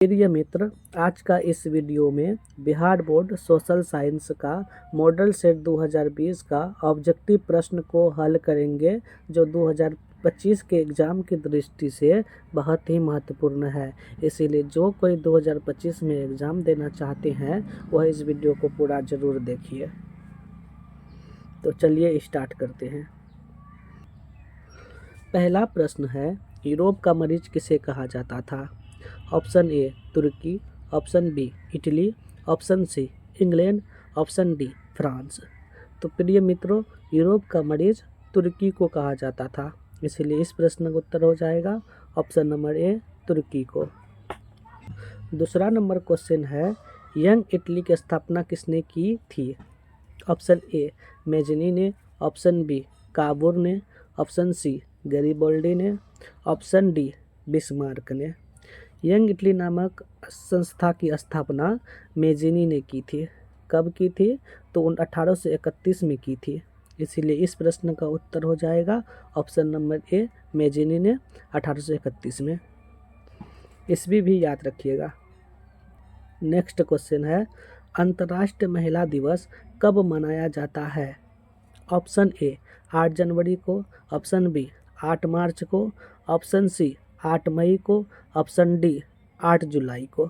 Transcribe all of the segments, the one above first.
प्रिय मित्र, आज का इस वीडियो में बिहार बोर्ड सोशल साइंस का मॉडल सेट 2020 का ऑब्जेक्टिव प्रश्न को हल करेंगे, जो 2025 के एग्ज़ाम की दृष्टि से बहुत ही महत्वपूर्ण है। इसीलिए जो कोई 2025 में एग्ज़ाम देना चाहते हैं वह इस वीडियो को पूरा ज़रूर देखिए। तो चलिए स्टार्ट करते हैं। पहला प्रश्न है, यूरोप का मरीज किसे कहा जाता था? ऑप्शन ए तुर्की, option B Italy, option C England, option D France. तो प्रिय मित्रों, यूरोप का मरीज तुर्की को कहा जाता था, इसलिए इस प्रश्न का उत्तर हो जाएगा ऑप्शन नंबर ए तुर्की को। दूसरा नंबर क्वेश्चन है, यंग इटली की स्थापना किसने की थी? ऑप्शन ए मेजनी ने, ऑप्शन बी काबूर ने, ऑप्शन सी गैरिबोल्डी ने, ऑप्शन डी बिस्मार्क ने। यंग इटली नामक संस्था की स्थापना मेजिनी ने की थी। कब की थी? तो 1831 में की थी। इसीलिए इस प्रश्न का उत्तर हो जाएगा ऑप्शन नंबर ए मेजिनी ने 1831 में। ईस्वी भी याद रखिएगा। नेक्स्ट क्वेश्चन है, अंतर्राष्ट्रीय महिला दिवस कब मनाया जाता है? ऑप्शन ए 8 जनवरी को, ऑप्शन बी 8 मार्च को, ऑप्शन सी 8 मई को, ऑप्शन डी 8 जुलाई को।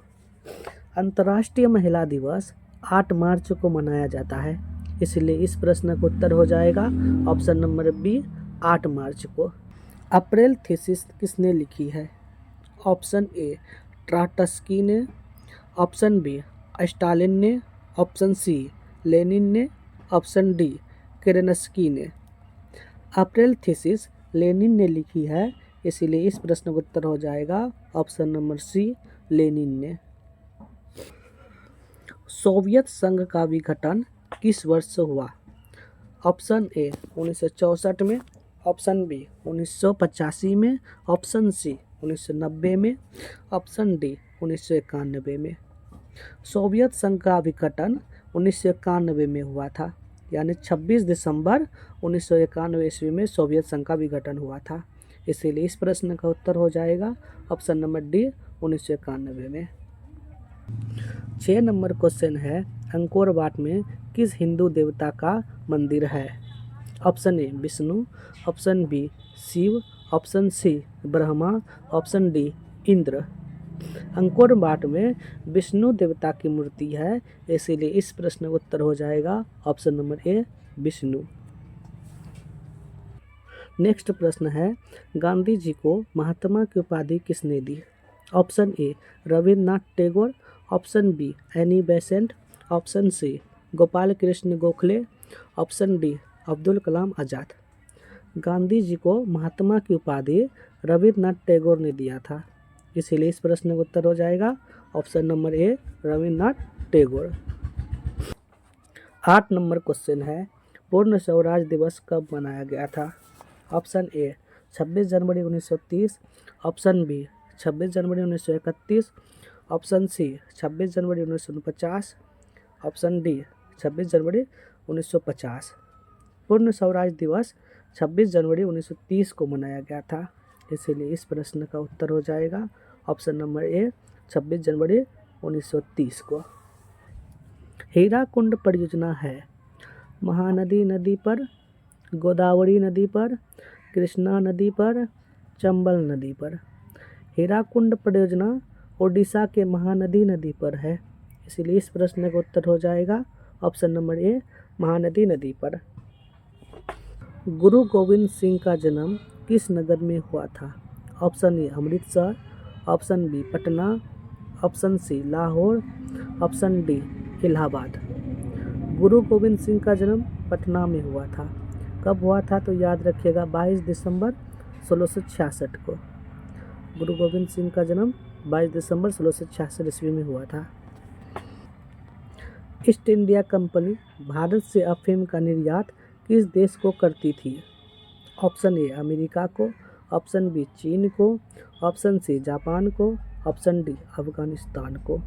अंतर्राष्ट्रीय महिला दिवस 8 मार्च को मनाया जाता है, इसलिए इस प्रश्न का उत्तर हो जाएगा ऑप्शन नंबर बी 8 मार्च को। अप्रैल थीसिस किसने लिखी है? ऑप्शन ए ट्राटस्की ने, ऑप्शन बी स्टालिन ने, ऑप्शन सी लेनिन ने, ऑप्शन डी केरेनस्की ने। अप्रैल थीसिस लेनिन ने लिखी है, इसीलिए इस प्रश्न का उत्तर हो जाएगा ऑप्शन नंबर सी लेनिन ने। सोवियत संघ का विघटन किस वर्ष हुआ? ऑप्शन ए 1964 में, ऑप्शन बी 1985 में, ऑप्शन सी 1990 में, ऑप्शन डी 1991 में। सोवियत संघ का विघटन 1991 में हुआ था, यानी 26 दिसंबर 1991 ईस्वी में सोवियत संघ का विघटन हुआ था। इसीलिए इस प्रश्न का उत्तर हो जाएगा ऑप्शन नंबर डी 1991 में। 6 नंबर क्वेश्चन है, अंकोर वाट में किस हिंदू देवता का मंदिर है? Option A Vishnu, option B Shiva, option C Brahma, option D Indra. Angkor Wat में विष्णु देवता की मूर्ति है, इसीलिए इस प्रश्न का उत्तर हो जाएगा option number A Vishnu. Next प्रश्न है, गांधी जी को महात्मा की उपाधि किसने दी? Option A Rabindranath Tagore, option B Annie Besant, option C Gopal Krishna Gokhale, option D Abdul Kalam Azad. Gandhi ji को महात्मा की उपाधि रविन्द्रनाथ टैगोर ने दिया था, इसीलिए इस प्रश्न का उत्तर हो जाएगा option number A Rabindranath Tagore. 8 number question है, पूर्ण स्वराज दिवस कब मनाया गया था? ऑप्शन ए 26 जनवरी 1930, ऑप्शन बी 26 जनवरी 1931, ऑप्शन सी 26 जनवरी 1949, ऑप्शन डी 26 जनवरी 1950। पूर्ण स्वराज दिवस 26 जनवरी 1930 को मनाया गया था, इसीलिए इस प्रश्न का उत्तर हो जाएगा ऑप्शन नंबर ए 26 जनवरी 1930 को। हीराकुंड परियोजना है महानदी नदी पर, गोदावरी नदी पर, कृष्णा नदी पर, चंबल नदी पर। हीराकुंड परियोजना ओडिशा के महानदी नदी पर है, इसीलिए इस प्रश्न का उत्तर हो जाएगा ऑप्शन नंबर ए महानदी नदी पर। गुरु गोविंद सिंह का जन्म किस नगर में हुआ था? Option A Amritsar, option B Patna, option C Lahore, option D Allahabad. Guru Gobind Singh का जन्म पटना में हुआ था। कब हुआ था? तो याद रखिएगा 22 दिसंबर 1666 को। गुरु गोविंद सिंह का जन्म 22 दिसंबर 1666 ईस्वी में हुआ था। ईस्ट इंडिया कंपनी भारत से अफीम का निर्यात किस देश को करती थी? ऑप्शन ए अमेरिका को, ऑप्शन बी चीन को, ऑप्शन सी जापान को, ऑप्शन डी अफगानिस्तान को।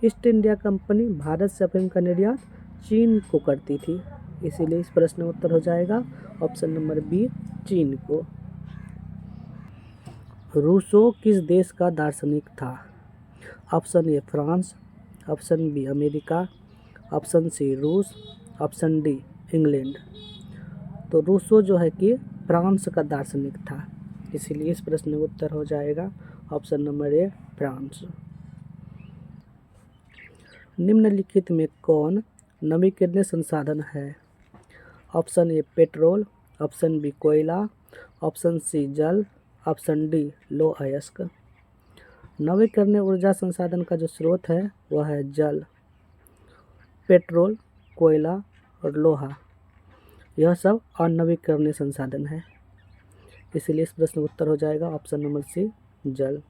ईस्ट इंडिया कंपनी भारत से अफीम का निर्यात चीन को करती थी, इसीलिए इस प्रश्न का उत्तर हो जाएगा ऑप्शन नंबर बी चीन को। रूसो किस देश का दार्शनिक था? Option A France, option B America, option C रूस, ऑप्शन डी इंग्लैंड। तो रूसो जो है कि फ्रांस का दार्शनिक था, इसीलिए इस प्रश्न का उत्तर हो जाएगा ऑप्शन नंबर ए फ्रांस। निम्नलिखित में कौन नवीकरणीय संसाधन है? ऑप्शन ए पेट्रोल, ऑप्शन बी कोयला, ऑप्शन सी जल, ऑप्शन डी लौह अयस्क। नवीकरणीय ऊर्जा संसाधन का जो स्रोत है वह है जल, पेट्रोल, कोयला और लोहा, यह सब अनवीकरणीय संसाधन है, इसलिए इस प्रश्न का उत्तर हो जाएगा ऑप्शन नंबर सी जल।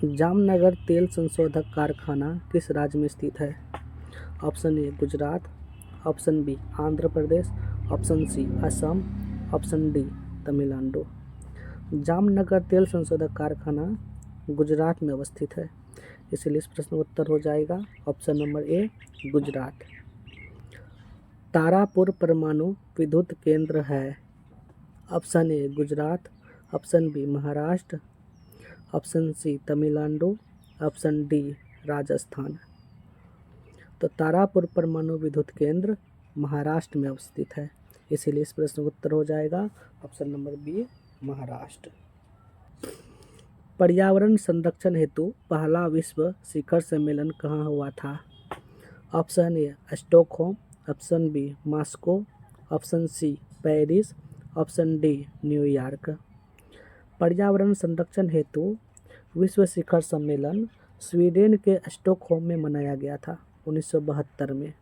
जामनगर तेल संशोधक कारखाना किस राज्य में स्थित है? Option A Gujarat, option B Andhra Pradesh, option C Assam, option D Tamil Nadu. Jamnagar तेल संशोधक कारखाना गुजरात में अवस्थित है, इसलिए इस प्रश्न का उत्तर हो जाएगा option number A Gujarat. Tarapur परमाणु विद्युत केंद्र है? Option A Gujarat, option B Maharashtra, option C Tamil Nadu, option D Rajasthan. तो तारापुर परमाणु विद्युत केंद्र महाराष्ट्र में अवस्थित है, इसीलिए इस प्रश्न का उत्तर हो जाएगा ऑप्शन नंबर बी महाराष्ट्र। पर्यावरण संरक्षण हेतु पहला विश्व शिखर सम्मेलन कहाँ हुआ था? Option A Stockholm, option B Moscow, option C Paris, option D New York. पर्यावरण संरक्षण हेतु विश्व शिखर सम्मेलन स्वीडन के स्टॉकहोम में मनाया गया था 1972 में,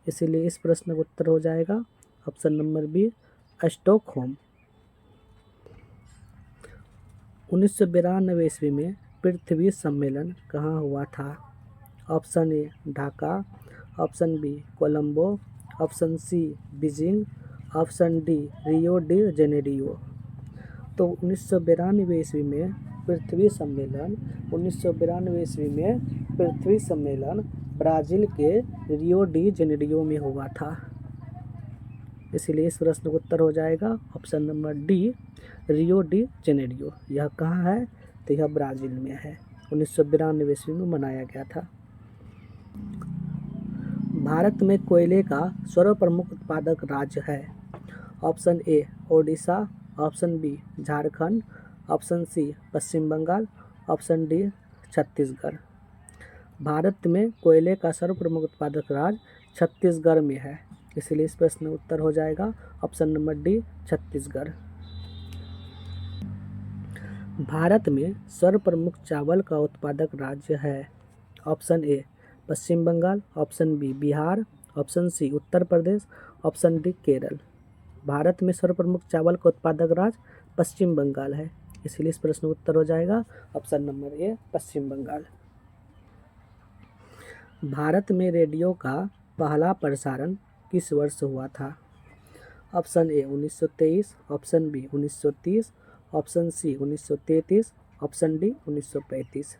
इसीलिए इस प्रश्न का उत्तर हो जाएगा ऑप्शन नंबर बी स्टॉकहोम। 1992 ईस्वी में पृथ्वी सम्मेलन कहाँ हुआ था? Option A Dhaka, option B Colombo, option C Beijing, option D Rio de Janeiro. तो 1992 ईस्वी में पृथ्वी सम्मेलन ब्राज़ील के रियो डी जेनेरियो में हुआ था, इसीलिए इस प्रश्न का उत्तर हो जाएगा option number D Rio de Janeiro. यह कहाँ है? तो यह ब्राज़ील में है, 1992 ईस्वी में मनाया गया था। भारत में कोयले का सर्वप्रमुख उत्पादक राज्य है? Option A Odisha, option B Jharkhand, option C Paschim Bengal, option D Chhattisgarh. Bharat में कोयले का सर्वप्रमुख उत्पादक राज्य छत्तीसगढ़ में है, इसलिए इस प्रश्न का उत्तर हो जाएगा option number D Chhattisgarh. Bharat में सर्वप्रमुख चावल का उत्पादक राज्य है? Option A Paschim Bengal, option B Bihar, option C Uttar Pradesh, option D Kerala. Bharat में सर्वप्रमुख चावल का उत्पादक राज्य पश्चिम बंगाल है, इसलिए इस प्रश्न का उत्तर हो जाएगा option number A Paschim Bengal. Bharat में रेडियो का पहला प्रसारण किस वर्ष हुआ था? Option A 1923, option B 1930, option C 1933, option D 1935।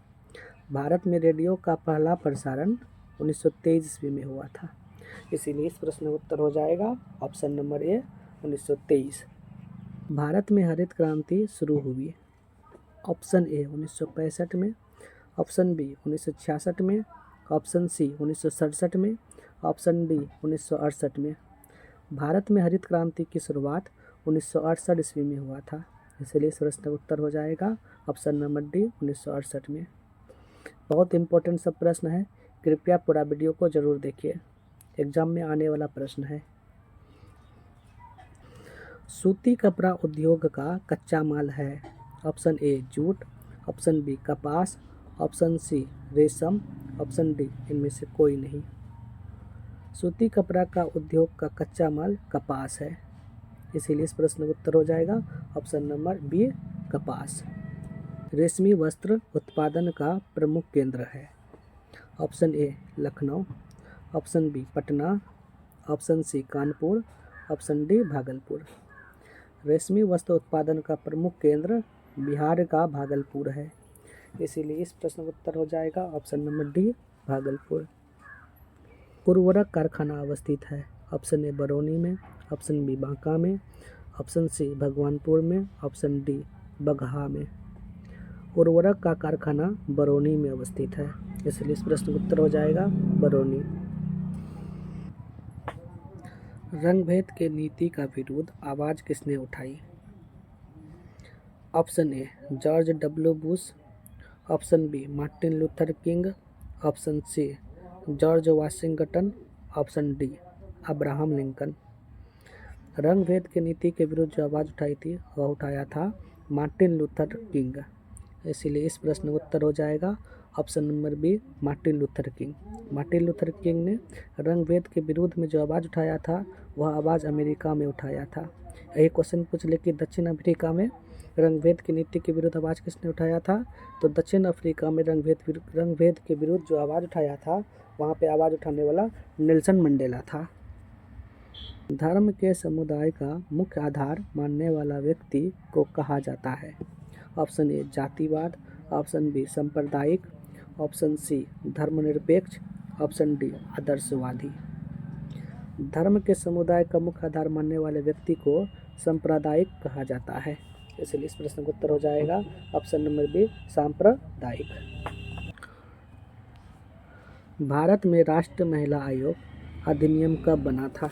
Bharat में रेडियो का पहला प्रसारण 1923 ईस्वी में हुआ था, इसीलिए इस प्रश्न का उत्तर हो जाएगा ऑप्शन नंबर ए 1923। भारत में हरित क्रांति शुरू हुई? ऑप्शन ए 1965 में, ऑप्शन बी 1966 में, ऑप्शन सी 1967 में, ऑप्शन डी 1968 में। भारत में हरित क्रांति की शुरुआत 1968 ईस्वी में हुआ था, इसलिए इस प्रश्न का उत्तर हो जाएगा ऑप्शन नंबर डी 1968 में। बहुत इंपॉर्टेंट सब प्रश्न है, कृपया पूरा वीडियो को जरूर देखिए, एग्जाम में आने वाला प्रश्न है। सूती कपड़ा उद्योग का कच्चा माल है? Option A jute, option B कपास, ऑप्शन सी रेशम, ऑप्शन डी इनमें से कोई नहीं। सूती कपड़ा का उद्योग का कच्चा माल कपास है, इसीलिए इस प्रश्न का उत्तर हो जाएगा ऑप्शन नंबर बी कपास। रेशमी वस्त्र उत्पादन का प्रमुख केंद्र है? Option A Lucknow, option B Patna, option C Kanpur, option D Bhagalpur. रेशमी वस्त्र उत्पादन का प्रमुख केंद्र बिहार का भागलपुर है, इसीलिए इस प्रश्न का उत्तर हो जाएगा ऑप्शन नंबर डी भागलपुर। उर्वरक कारखाना अवस्थित है? ऑप्शन ए बरौनी में, ऑप्शन बी बांका में, ऑप्शन सी भगवानपुर में, ऑप्शन डी बगहा में। उर्वरक का कारखाना बरौनी में अवस्थित है, इसलिए इस प्रश्न का उत्तर हो जाएगा बरौनी। रंगभेद के नीति का विरोध आवाज किसने उठाई? Option A George W Bush, option B Martin Luther King, option C George Washington, option D Abraham Lincoln. रंगभेद की नीति के विरुद्ध जो आवाज़ उठाई थी वह उठाया था मार्टिन लूथर किंग, इसीलिए इस प्रश्न का उत्तर हो जाएगा option number B Martin Luther King. Martin Luther King ने रंगभेद के विरोध में जो आवाज़ उठाया था वह आवाज़ अमेरिका में उठाया था। यही क्वेश्चन पूछ ले कि दक्षिण अफ्रीका में रंगभेद की नीति के विरुद्ध आवाज़ किसने उठाया था, तो दक्षिण अफ्रीका में रंगभेद के विरुद्ध जो आवाज़ उठाया था वहाँ पे आवाज़ उठाने वाला नेल्सन मंडेला था। धर्म के समुदाय का मुख्य आधार मानने वाला व्यक्ति को कहा जाता है? ऑप्शन ए जातिवाद, ऑप्शन बी सांप्रदायिक, ऑप्शन सी धर्मनिरपेक्ष, ऑप्शन डी आदर्शवादी। धर्म के समुदाय का मुख्य आधार मानने वाले व्यक्ति को सांप्रदायिक कहा जाता है, इसलिए इस प्रश्न का उत्तर हो जाएगा ऑप्शन नंबर बी सांप्रदायिक। भारत में राष्ट्रीय महिला आयोग अधिनियम कब बना था?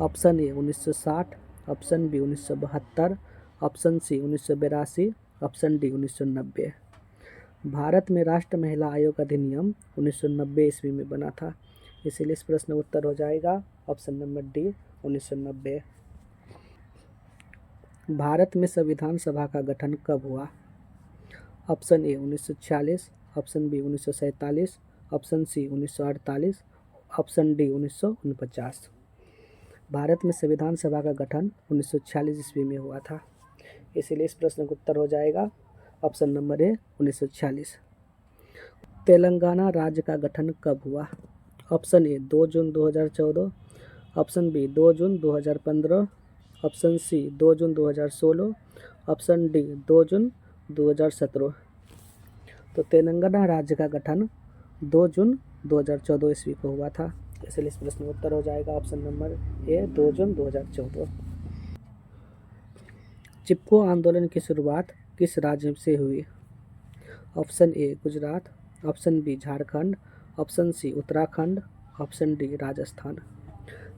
Option A 1960, option B 1972, option C 1982, option D 1990। Bharat में राष्ट्रीय महिला आयोग अधिनियम 1990 ईस्वी में बना था, इसीलिए इस प्रश्न का उत्तर हो जाएगा ऑप्शन नंबर डी 1990। भारत में संविधान सभा का गठन कब हुआ? Option A 1946, option B 1947, option C 1948, option D 1949। Bharat में संविधान सभा का गठन 1946 ईस्वी में हुआ था, इसीलिए इस प्रश्न का उत्तर हो जाएगा ऑप्शन नंबर ए 1946। तेलंगाना राज्य का गठन कब हुआ? ऑप्शन ए 2 जून 2014, ऑप्शन बी 2 जून 2015, ऑप्शन सी 2 जून 2016, ऑप्शन डी 2 जून 2017। तो तेलंगाना राज्य का गठन 2 जून 2014 ईस्वी को हुआ था, इसलिए इस प्रश्न का उत्तर हो जाएगा ऑप्शन नंबर ए 2 जून 2014। चिपको आंदोलन की शुरुआत किस राज्य से हुई? Option A Gujarat, option B Jharkhand, option C Uttarakhand, option D Rajasthan.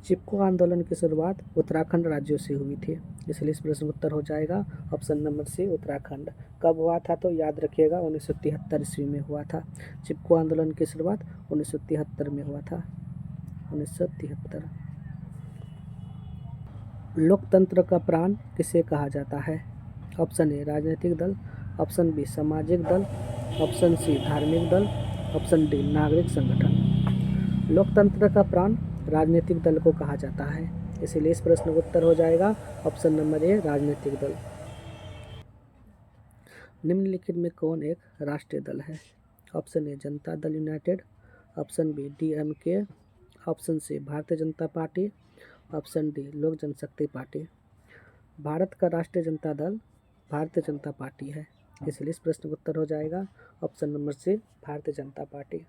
Chipko आंदोलन की शुरुआत उत्तराखंड राज्यों से हुई थी, इसलिए इस प्रश्न का उत्तर हो जाएगा ऑप्शन नंबर सी उत्तराखंड। कब हुआ था तो याद रखिएगा 1973 ईस्वी में हुआ था। चिपको आंदोलन की शुरुआत 1973 में हुआ था, 1973। लोकतंत्र का प्राण किसे कहा जाता है? ऑप्शन ए राजनीतिक दल, ऑप्शन बी सामाजिक दल, ऑप्शन सी धार्मिक दल, ऑप्शन डी नागरिक संगठन। लोकतंत्र का प्राण राजनीतिक दल को कहा जाता है, इसीलिए इस प्रश्न का उत्तर हो जाएगा ऑप्शन नंबर ए राजनीतिक दल। निम्नलिखित में कौन एक राष्ट्रीय दल है? Option A Janata Dal United, option B DMK, option C Bharatiya Janata party, option D लोक जनशक्ति पार्टी। भारत का राष्ट्रीय जनता दल भारतीय जनता पार्टी है, इसलिए इस प्रश्न का उत्तर हो जाएगा ऑप्शन नंबर सी भारतीय जनता पार्टी।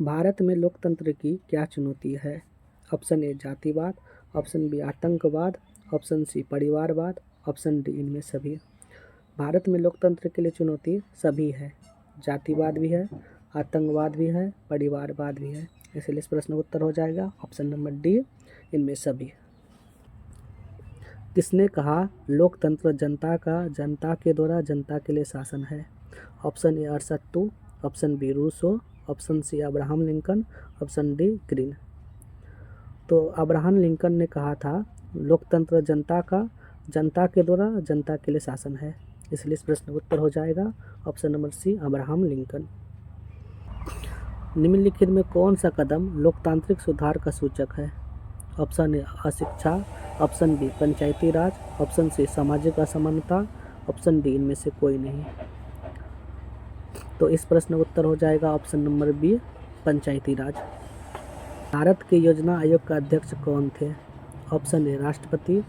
भारत में लोकतंत्र की क्या चुनौती है? ऑप्शन ए जातिवाद, ऑप्शन बी आतंकवाद, ऑप्शन सी परिवारवाद, ऑप्शन डी इनमें सभी। भारत में लोकतंत्र के लिए चुनौती सभी है, जातिवाद भी है, आतंकवाद भी है, परिवारवाद भी है, इसलिए इस प्रश्न का उत्तर हो जाएगा ऑप्शन नंबर डी इनमें सभी। किसने कहा लोकतंत्र जनता के द्वारा जनता के लिए शासन है? ऑप्शन ए अरसत्तू, option B Rousseau, option C Abraham Lincoln, option D Green. तो अब्राहम लिंकन ने कहा था लोकतंत्र जनता के द्वारा जनता के लिए शासन है, इसलिए इस प्रश्न का उत्तर हो जाएगा option number C Abraham Lincoln. निम्नलिखित में कौन सा कदम लोकतांत्रिक सुधार का सूचक है? ऑप्शन ए अशिक्षा, ऑप्शन बी पंचायती राज, ऑप्शन सी सामाजिक असमानता, ऑप्शन डी इनमें से कोई नहीं। तो इस प्रश्न का उत्तर हो जाएगा ऑप्शन नंबर बी पंचायती राज। भारत के योजना आयोग का अध्यक्ष कौन थे? ऑप्शन ए राष्ट्रपति,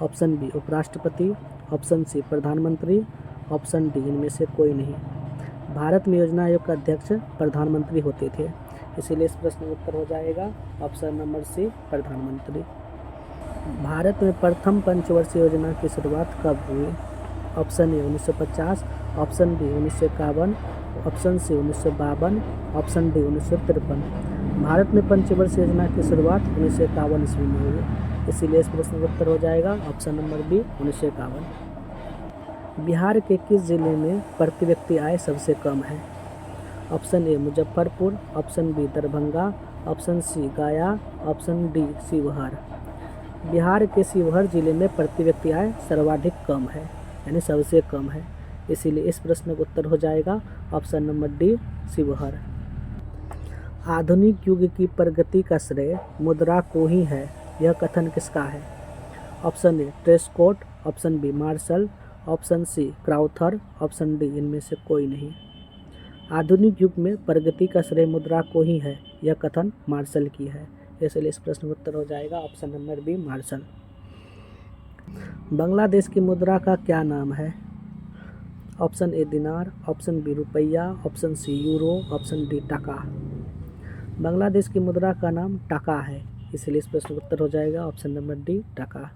ऑप्शन बी उपराष्ट्रपति, ऑप्शन सी प्रधानमंत्री, ऑप्शन डी इनमें से कोई नहीं। भारत में योजना आयोग का अध्यक्ष प्रधानमंत्री होते थे, इसीलिए इस प्रश्न का उत्तर हो जाएगा ऑप्शन नंबर सी प्रधानमंत्री। भारत में प्रथम पंचवर्षीय योजना की शुरुआत कब हुई? Option A 1950, option B 1951, option C 1952, option D 1953। Bharat में पंचवर्ष योजना की शुरुआत 1951 ईस्वी में हुई, इसीलिए इस प्रश्न का उत्तर हो जाएगा ऑप्शन नंबर बी 1951। बिहार के किस जिले में प्रति व्यक्ति आय सबसे कम है? Option A Muzaffarpur, option B Darbhanga, option C Gaya, option D Sheohar. Bihar के शिवहर जिले में प्रति व्यक्ति आय सर्वाधिक कम है, यानी सबसे कम है, इसीलिए इस प्रश्न का उत्तर हो जाएगा ऑप्शन नंबर डी शिवहर। आधुनिक युग की प्रगति का श्रेय मुद्रा को ही है, यह कथन किसका है? Option A Trescott, option B Marshall, option C Crowther, option D इनमें से कोई नहीं। आधुनिक युग में प्रगति का श्रेय मुद्रा को ही है, यह कथन मार्शल की है, इसलिए इस प्रश्न का उत्तर हो जाएगा option number B Marshall. Bangladesh की मुद्रा का क्या नाम है? ऑप्शन ए दिनार, ऑप्शन बी रुपया, option C euro, option D taka. Bangladesh की मुद्रा का नाम टाका है, इसलिए इस प्रश्न का उत्तर हो जाएगा ऑप्शन नंबर डी टाका।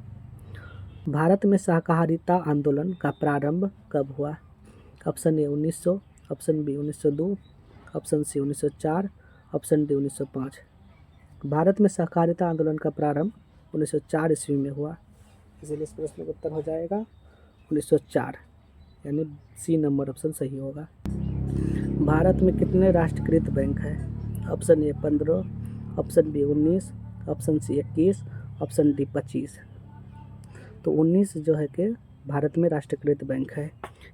भारत में सहकारिता आंदोलन का प्रारंभ कब हुआ? Option A 1900, option B 1902, option C 1904, option D 1905। Bharat में सहकारिता आंदोलन का प्रारंभ 1904 ईस्वी में हुआ, इसलिए इस प्रश्न का उत्तर हो जाएगा 1904, यानी सी नंबर ऑप्शन सही होगा। भारत में कितने राष्ट्रीयकृत बैंक हैं? Option A 15, option B 19, option C 21, option D 25। तो 19 जो है कि भारत में राष्ट्रीयकृत बैंक है,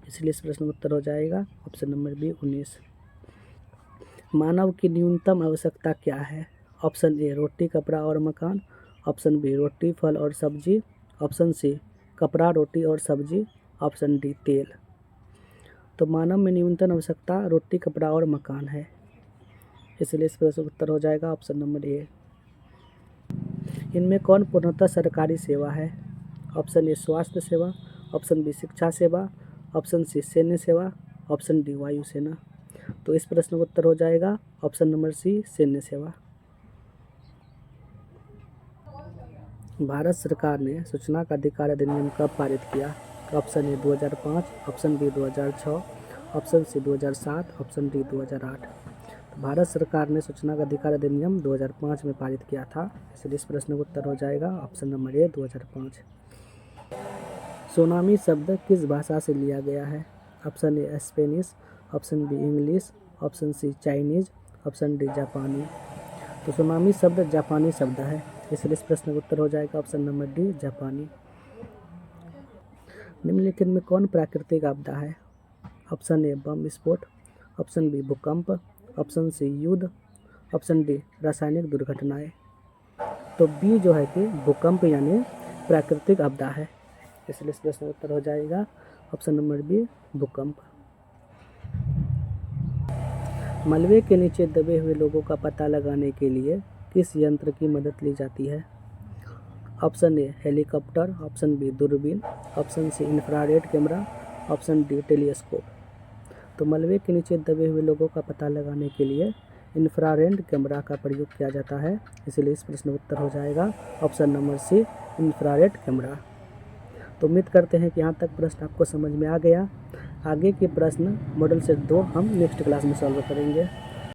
इसलिए इस प्रश्न का उत्तर हो जाएगा ऑप्शन नंबर बी 19। मानव की न्यूनतम आवश्यकता क्या है? ऑप्शन ए रोटी कपड़ा और मकान, ऑप्शन बी रोटी फल और सब्जी, ऑप्शन सी कपड़ा रोटी और सब्जी, ऑप्शन डी तेल। तो मानव में न्यूनतम आवश्यकता रोटी कपड़ा और मकान है, इसलिए इस प्रश्न का उत्तर हो जाएगा ऑप्शन नंबर ए। इनमें कौन पूर्णतः सरकारी सेवा है? ऑप्शन ए स्वास्थ्य सेवा, ऑप्शन बी शिक्षा सेवा, ऑप्शन सी सैन्य सेवा, ऑप्शन डी वायुसेना। तो इस प्रश्न का उत्तर हो जाएगा ऑप्शन नंबर सी सैन्य सेवा। भारत सरकार ने सूचना का अधिकार अधिनियम कब पारित किया? Option A 2005, option B 2006, option C 2007, option D 2008। Bharat सरकार ने सूचना का अधिकार अधिनियम 2005 में पारित किया था, इसलिए इस प्रश्न का उत्तर हो जाएगा ऑप्शन नंबर ए 2005। सुनामी शब्द किस भाषा से लिया गया है? Option A Spanish, option B English, option C Chinese, option D जापानी। तो सुनामी शब्द जापानी शब्द है, इसलिए इस प्रश्न का उत्तर हो जाएगा ऑप्शन नंबर डी जापानी। निम्नलिखित में कौन प्राकृतिक आपदा है? ऑप्शन ए बम विस्फोट, ऑप्शन बी भूकंप, ऑप्शन सी युद्ध, ऑप्शन डी रासायनिक दुर्घटनाएं। तो बी जो है कि भूकंप यानी प्राकृतिक आपदा है, इसलिए इस प्रश्न का उत्तर हो जाएगा ऑप्शन नंबर बी भूकंप। मलबे के नीचे दबे हुए लोगों का पता लगाने के लिए किस यंत्र की मदद ली जाती है? Option A helicopter, option B दूरबीन, option C infrared camera, option D telescope. तो मलबे के नीचे दबे हुए लोगों का पता लगाने के लिए इंफ्रारेड कैमरा का प्रयोग किया जाता है, इसलिए इस प्रश्न का उत्तर हो जाएगा option number C infrared camera. तो उम्मीद करते हैं कि यहाँ तक प्रश्न आपको समझ में आ गया। आगे के प्रश्न मॉडल सेट 2 हम नेक्स्ट क्लास में सॉल्व करेंगे।